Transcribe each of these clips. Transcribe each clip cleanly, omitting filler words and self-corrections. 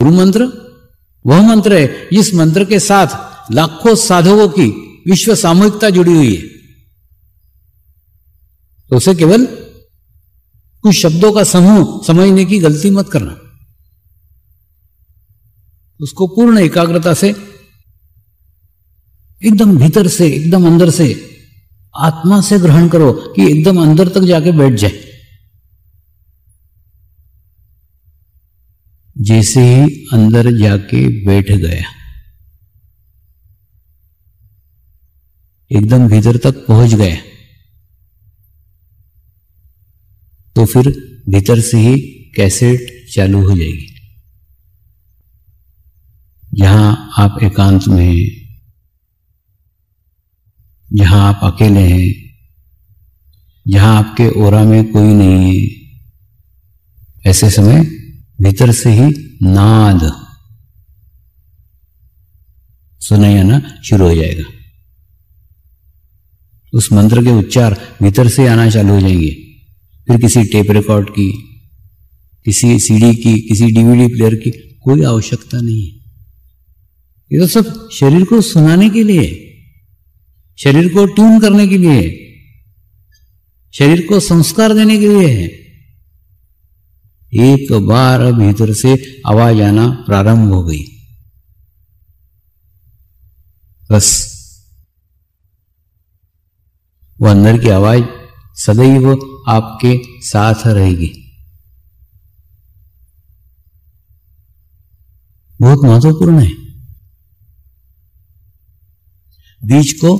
गुरु मंत्र वह मंत्र है जिस मंत्र के साथ लाखों साधकों की विश्व सामूहिकता जुड़ी हुई है। तो उसे केवल कुछ शब्दों का समूह समझने की गलती मत करना। उसको पूर्ण एकाग्रता से, एकदम भीतर से, एकदम अंदर से, आत्मा से ग्रहण करो कि एकदम अंदर तक जाके बैठ जाए। जैसे ही अंदर जाके बैठ गया, एकदम भीतर तक पहुंच गया, तो फिर भीतर से ही कैसेट चालू हो जाएगी। जहां आप एकांत में हैं, जहां आप अकेले हैं, जहां आपके ओरा में कोई नहीं है, ऐसे समय भीतर से ही नाद सुनाई आना शुरू हो जाएगा। उस मंत्र के उच्चार भीतर से आना चालू हो जाएंगे। फिर किसी टेप रिकॉर्ड की, किसी सीडी की, किसी डीवीडी प्लेयर की कोई आवश्यकता नहीं है। ये तो सब शरीर को सुनाने के लिए, शरीर को ट्यून करने के लिए, शरीर को संस्कार देने के लिए है। एक बार भीतर से आवाज आना प्रारंभ हो गई, बस वो अंदर की आवाज सदैव आपके साथ रहेगी। बहुत महत्वपूर्ण है। बीज को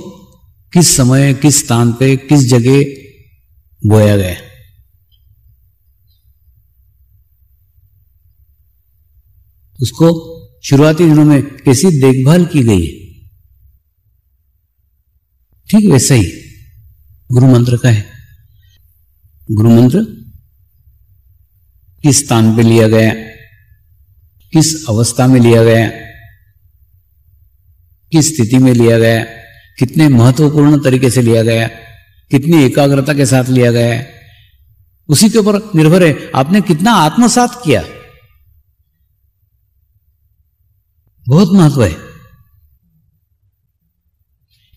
किस समय, किस स्थान पे, किस जगह बोया गया, उसको शुरुआती दिनों में कैसी देखभाल की गई है, ठीक वैसा ही गुरु मंत्र का है। गुरु मंत्र किस स्थान पे लिया गया, किस अवस्था में लिया गया, किस स्थिति में लिया गया, कितने महत्वपूर्ण तरीके से लिया गया, कितनी एकाग्रता के साथ लिया गया, उसी के ऊपर निर्भर है आपने कितना आत्मसात किया। बहुत महत्व है।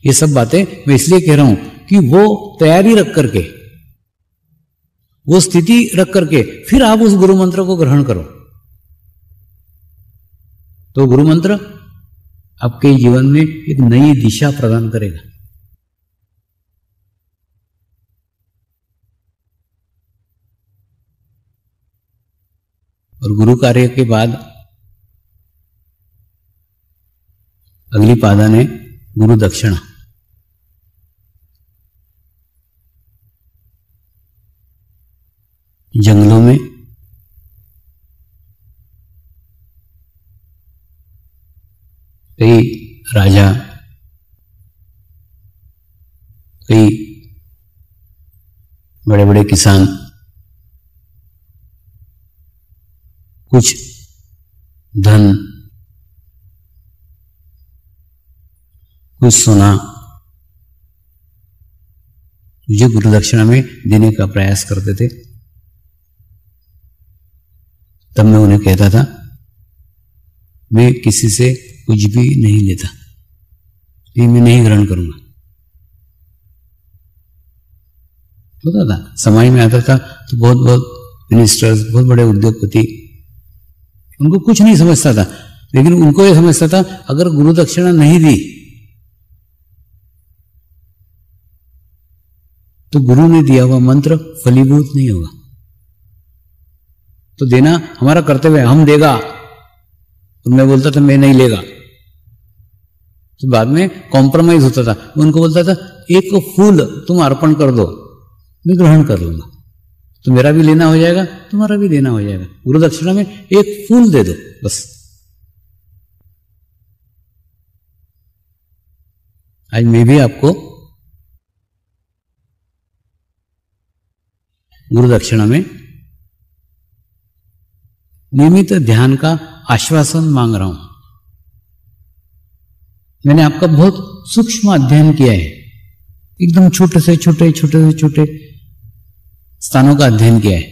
ये सब बातें मैं इसलिए कह रहा हूं कि वो तैयारी रख करके, वो स्थिति रख करके फिर आप उस गुरु मंत्र को ग्रहण करो, तो गुरु मंत्र आपके जीवन में एक नई दिशा प्रदान करेगा। और गुरु कार्य के बाद अगली पादान है गुरु दक्षिणा। जंगलों में कई राजा, कई बड़े बड़े किसान कुछ धन, कुछ सोना जो गुरु दक्षिणा में देने का प्रयास करते थे। तब मैं उन्हें कहता था मैं किसी से कुछ भी नहीं लेता, ये मैं नहीं ग्रहण करूंगा। होता था, समाज में आता था तो बहुत बहुत मिनिस्टर्स, बहुत बड़े उद्योगपति, उनको कुछ नहीं समझता था, लेकिन उनको ये समझता था अगर गुरु दक्षिणा नहीं दी तो गुरु ने दिया हुआ मंत्र फलीभूत नहीं होगा। तो देना हमारा कर्तव्य है, हम देगा। और मैं बोलता था मैं नहीं लेगा, तो बाद में कॉम्प्रोमाइज होता था। उनको बोलता था एक फूल तुम अर्पण कर दो, मैं ग्रहण कर लूंगा, तो मेरा भी लेना हो जाएगा, तुम्हारा भी लेना हो जाएगा। गुरु दक्षिणा में एक फूल दे दो बस। आज मैं भी आपको गुरु दक्षिणा में नियमित ध्यान का आश्वासन मांग रहा हूं। मैंने आपका बहुत सूक्ष्म अध्ययन किया है, एकदम छोटे से छोटे स्थानों का अध्ययन किया है।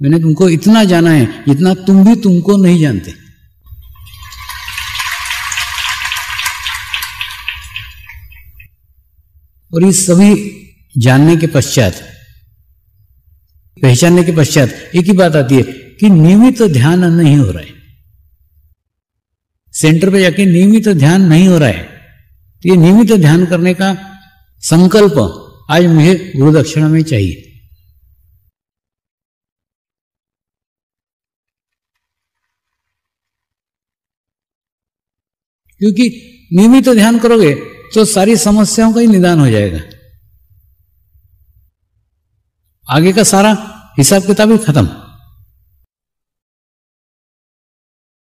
मैंने तुमको इतना जाना है जितना तुम भी तुमको नहीं जानते। और इस सभी जानने के पश्चात, पहचानने के पश्चात एक ही बात आती है कि नियमित ध्यान नहीं हो रहा है। सेंटर पे जाके नियमित ध्यान नहीं हो रहा है। तो ये नियमित ध्यान करने का संकल्प आज मुझे गुरु दक्षिणा में चाहिए। क्योंकि नियमित ध्यान करोगे तो सारी समस्याओं का ही निदान हो जाएगा। आगे का सारा हिसाब किताब ही खत्म।